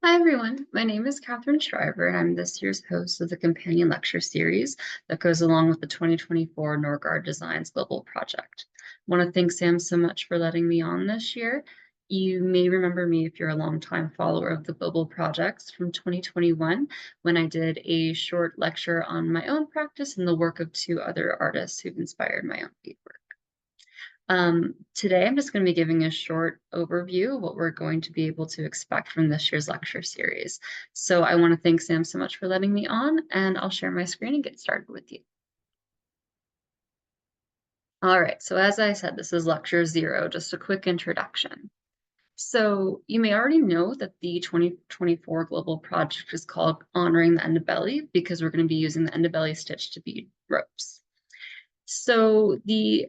Hi everyone, my name is Catherine Shriver and I'm this year's host of the companion lecture series that goes along with the 2024 Norgard Designs Global Project. I want to thank Sam so much for letting me on this year. You may remember me if you're a longtime follower of the Global Projects from 2021 when I did a short lecture on my own practice and the work of two other artists who've inspired my own beadwork. Today, I'm just going to be giving a short overview of what we're going to be able to expect from this year's lecture series. So I want to thank Sam so much for letting me on, and I'll share my screen and get started with you. All right, so as I said, this is Lecture 0, just a quick introduction. So you may already know that the 2024 Global Project is called Honoring the Endobelly because we're going to be using the endobelly stitch to bead ropes. So the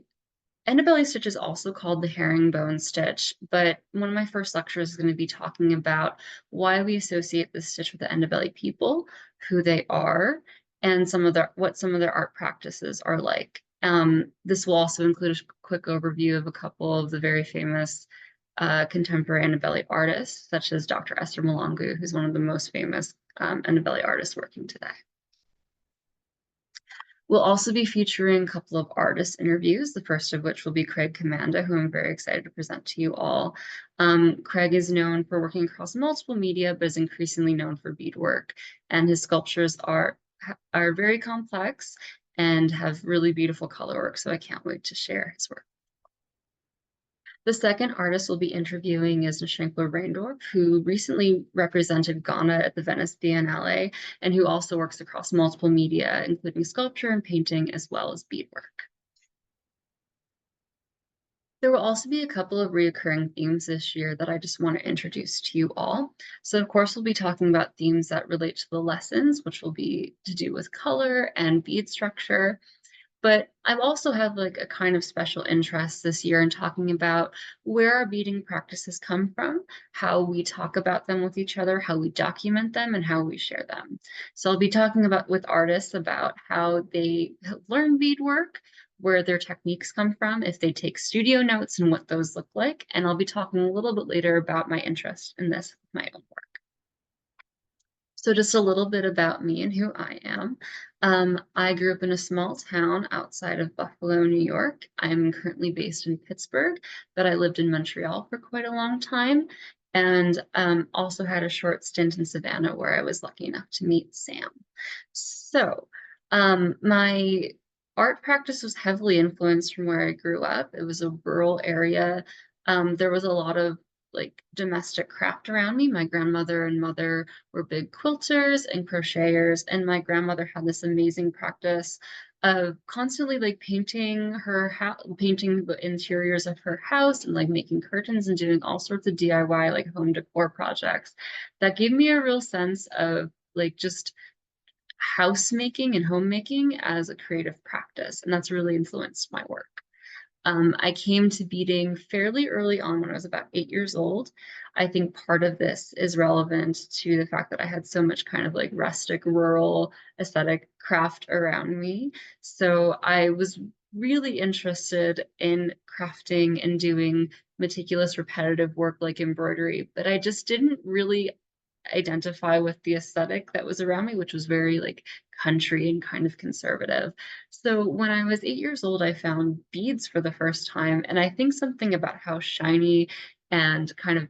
Endobelly stitch is also called the herringbone stitch, but one of my first lectures is going to be talking about why we associate this stitch with the endobelly people, who they are, and what some of their art practices are like. This will also include a quick overview of a couple of the very famous contemporary endobelly artists, such as Dr. Esther Malongu, who's one of the most famous endobelly artists working today. We'll also be featuring a couple of artist interviews, the first of which will be Craig Commanda, who I'm very excited to present to you all. Craig is known for working across multiple media, but is increasingly known for beadwork. And his sculptures are very complex and have really beautiful color work, so I can't wait to share his work. The second artist we'll be interviewing is Nshrinkwa Reindorf, who recently represented Ghana at the Venice Biennale, and who also works across multiple media, including sculpture and painting, as well as beadwork. There will also be a couple of reoccurring themes this year that I just want to introduce to you all. So of course, we'll be talking about themes that relate to the lessons, which will be to do with color and bead structure. But I've also had like a kind of special interest this year in talking about where our beading practices come from, how we talk about them with each other, how we document them, and how we share them. So I'll be talking with artists about how they learn beadwork, where their techniques come from, if they take studio notes and what those look like. And I'll be talking a little bit later about my interest in this with my own work. So just a little bit about me and who I am. I grew up in a small town outside of Buffalo, New York. I'm currently based in Pittsburgh, but I lived in Montreal for quite a long time, and also had a short stint in Savannah where I was lucky enough to meet Sam. So my art practice was heavily influenced from where I grew up. It was a rural area. There was a lot of like domestic craft around me. My grandmother and mother were big quilters and crocheters, and my grandmother had this amazing practice of constantly like painting painting the interiors of her house and like making curtains and doing all sorts of DIY like home decor projects that gave me a real sense of like just housemaking and homemaking as a creative practice, and that's really influenced my work. I came to beading fairly early on when I was about 8 years old. I think part of this is relevant to the fact that I had so much kind of like rustic, rural aesthetic craft around me. So I was really interested in crafting and doing meticulous, repetitive work like embroidery, but I just didn't really identify with the aesthetic that was around me, which was very like country and kind of conservative. So when I was 8 years old, I found beads for the first time. And I think something about how shiny and kind of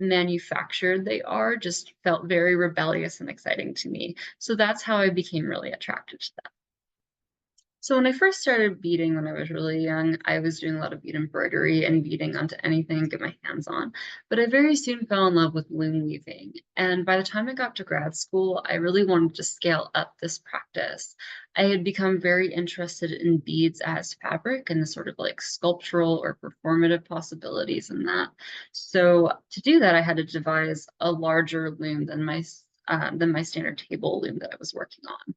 manufactured they are just felt very rebellious and exciting to me. So that's how I became really attracted to them. So when I first started beading when I was really young, I was doing a lot of bead embroidery and beading onto anything I could get my hands on. But I very soon fell in love with loom weaving. And by the time I got to grad school, I really wanted to scale up this practice. I had become very interested in beads as fabric and the sort of like sculptural or performative possibilities in that. So to do that, I had to devise a larger loom than my standard table loom that I was working on.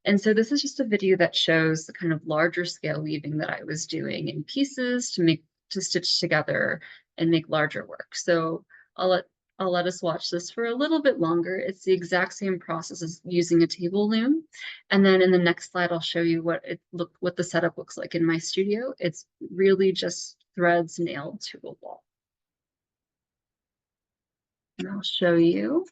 And so this is just a video that shows the kind of larger scale weaving that I was doing in pieces to stitch together and make larger work. So I'll let us watch this for a little bit longer. It's the exact same process as using a table loom. And then in the next slide, I'll show you what the setup looks like in my studio. It's really just threads nailed to a wall. And I'll show you.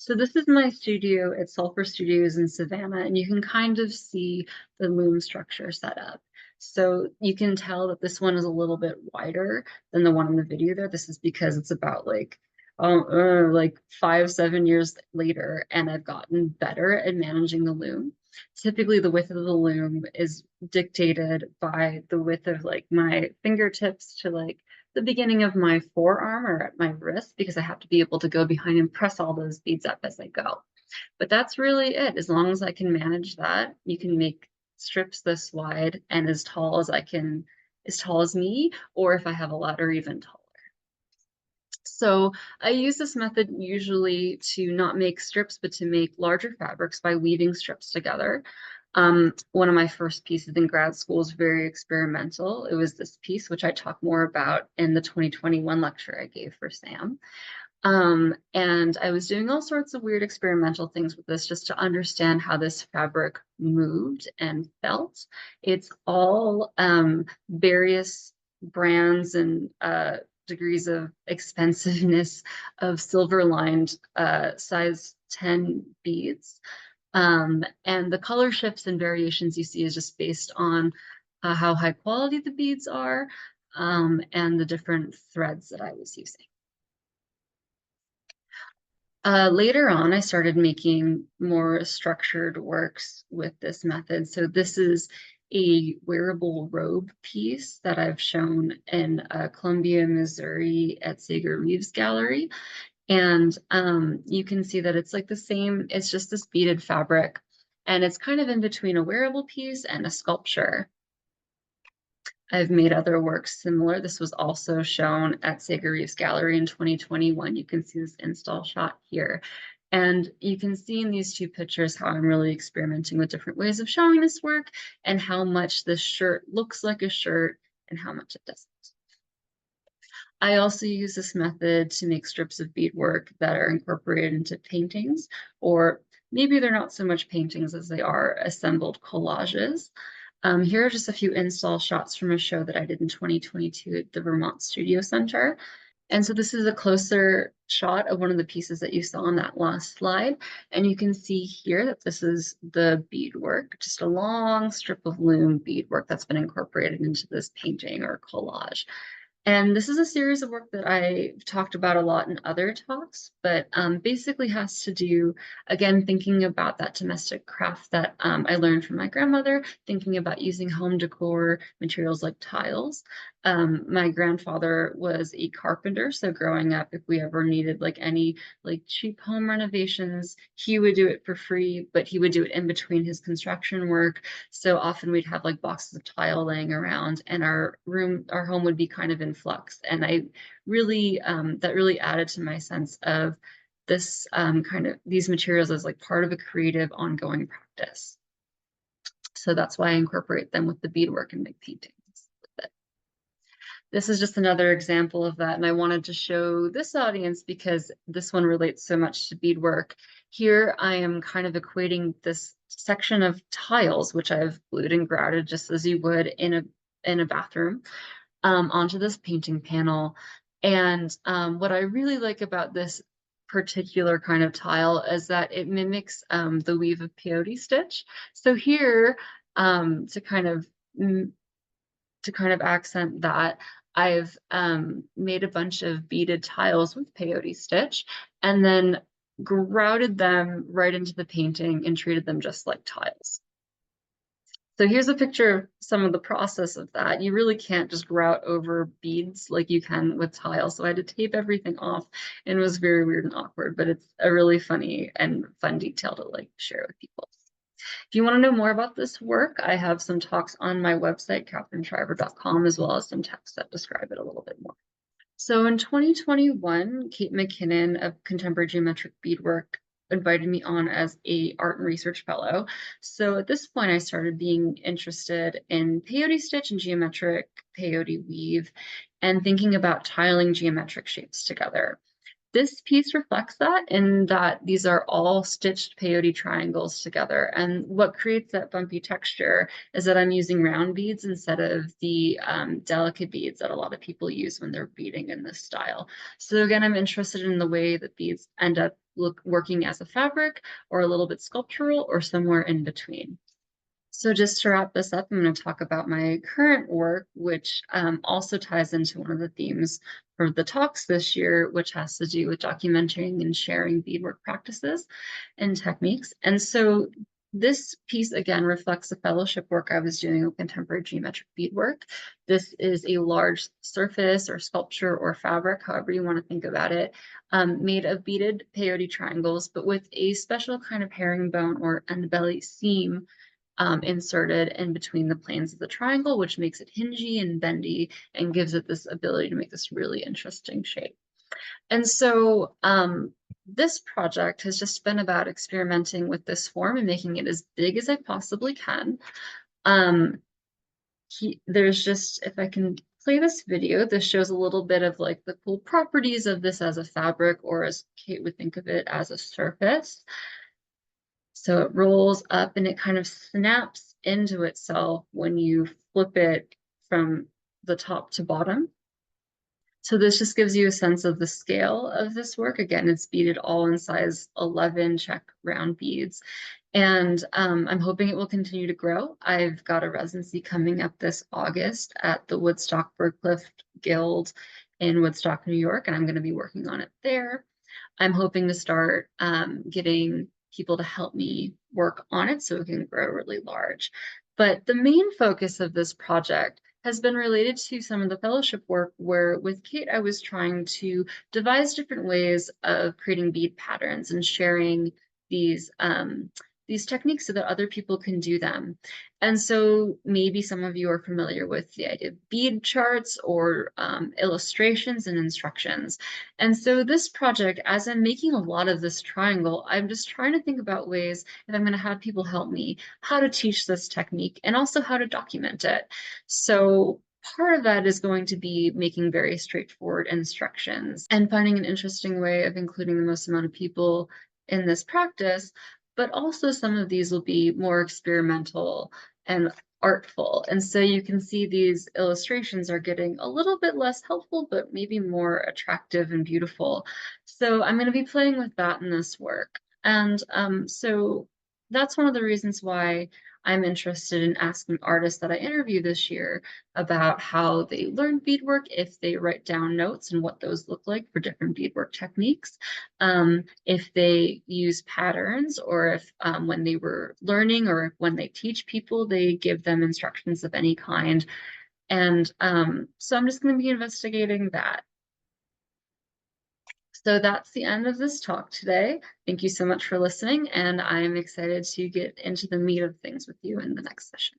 So this is my studio at Sulphur Studios in Savannah, and you can kind of see the loom structure set up. So you can tell that this one is a little bit wider than the one in the video there. This is because it's about like 5, 7 years later, and I've gotten better at managing the loom. Typically, the width of the loom is dictated by the width of like my fingertips to like the beginning of my forearm or at my wrist, because I have to be able to go behind and press all those beads up as I go. But that's really it. As long as I can manage that, you can make strips this wide and as tall as me, or if I have a ladder, even taller. So I use this method usually to not make strips, but to make larger fabrics by weaving strips together. One of my first pieces in grad school was very experimental. It was this piece, which I talk more about in the 2021 lecture I gave for Sam. And I was doing all sorts of weird experimental things with this just to understand how this fabric moved and felt. It's all various brands and degrees of expensiveness of silver lined size 10 beads. And the color shifts and variations you see is just based on how high quality the beads are and the different threads that I was using. Later on, I started making more structured works with this method. So this is a wearable robe piece that I've shown in Columbia, Missouri at Sager Reeves Gallery. And you can see that it's like the same, it's just this beaded fabric. And it's kind of in between a wearable piece and a sculpture. I've made other works similar. This was also shown at Sager Reeves Gallery in 2021. You can see this install shot here. And you can see in these two pictures how I'm really experimenting with different ways of showing this work and how much this shirt looks like a shirt and how much it doesn't. I also use this method to make strips of beadwork that are incorporated into paintings, or maybe they're not so much paintings as they are assembled collages. Here are just a few install shots from a show that I did in 2022 at the Vermont Studio Center. And so this is a closer shot of one of the pieces that you saw on that last slide. And you can see here that this is the beadwork, just a long strip of loom beadwork that's been incorporated into this painting or collage. And this is a series of work that I've talked about a lot in other talks, but basically has to do, again, thinking about that domestic craft that I learned from my grandmother, thinking about using home decor materials like tiles. My grandfather was a carpenter, so growing up, if we ever needed like any like cheap home renovations, he would do it for free, but he would do it in between his construction work. So often we'd have like boxes of tile laying around, and our home would be kind of in flux. And I really, that really added to my sense of this kind of these materials as like part of a creative ongoing practice. So that's why I incorporate them with the beadwork and make paintings with it. This is just another example of that. And I wanted to show this audience because this one relates so much to beadwork. Here I am kind of equating this section of tiles, which I've glued and grouted just as you would in a bathroom, onto this painting panel. And what I really like about this particular kind of tile is that it mimics the weave of peyote stitch. So here, to kind of accent that, I've made a bunch of beaded tiles with peyote stitch and then grouted them right into the painting and treated them just like tiles. So here's a picture of some of the process of that. You really can't just grout over beads like you can with tiles. So I had to tape everything off, and it was very weird and awkward, but it's a really funny and fun detail to like share with people. If you want to know more about this work, I have some talks on my website, catherineshriver.com, as well as some texts that describe it a little bit more. So in 2021, Kate McKinnon of Contemporary Geometric Beadwork invited me on as a art and research fellow. So at this point, I started being interested in peyote stitch and geometric peyote weave and thinking about tiling geometric shapes together. This piece reflects that in that these are all stitched peyote triangles together. And what creates that bumpy texture is that I'm using round beads instead of the delicate beads that a lot of people use when they're beading in this style. So again, I'm interested in the way that beads end up working as a fabric or a little bit sculptural or somewhere in between. So just to wrap this up, I'm going to talk about my current work, which also ties into one of the themes for the talks this year, which has to do with documenting and sharing beadwork practices and techniques. And so this piece, again, reflects the fellowship work I was doing with contemporary geometric beadwork. This is a large surface or sculpture or fabric, however you want to think about it, made of beaded peyote triangles, but with a special kind of herringbone or underbelly seam inserted in between the planes of the triangle, which makes it hingy and bendy and gives it this ability to make this really interesting shape. And so this project has just been about experimenting with this form and making it as big as I possibly can. There's just, if I can play this video, this shows a little bit of like the cool properties of this as a fabric, or as Kate would think of it, as a surface. So it rolls up and it kind of snaps into itself when you flip it from the top to bottom. So this just gives you a sense of the scale of this work. Again, it's beaded all in size 11 check round beads. And I'm hoping it will continue to grow. I've got a residency coming up this August at the Woodstock Bergcliff Guild in Woodstock, New York, and I'm going to be working on it there. I'm hoping to start getting people to help me work on it so it can grow really large. But the main focus of this project has been related to some of the fellowship work where with Kate, I was trying to devise different ways of creating bead patterns and sharing these techniques so that other people can do them. And so maybe some of you are familiar with the idea of bead charts or illustrations and instructions. And so this project, as I'm making a lot of this triangle, I'm just trying to think about ways, if I'm going to have people help me, how to teach this technique and also how to document it. So part of that is going to be making very straightforward instructions and finding an interesting way of including the most amount of people in this practice, but also some of these will be more experimental and artful. And so you can see these illustrations are getting a little bit less helpful, but maybe more attractive and beautiful. So I'm going to be playing with that in this work. And so that's one of the reasons why I'm interested in asking artists that I interview this year about how they learn beadwork, if they write down notes and what those look like for different beadwork techniques, if they use patterns, or if when they were learning or when they teach people, they give them instructions of any kind. And so I'm just going to be investigating that. So that's the end of this talk today. Thank you so much for listening, and I'm excited to get into the meat of things with you in the next session.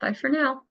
Bye for now.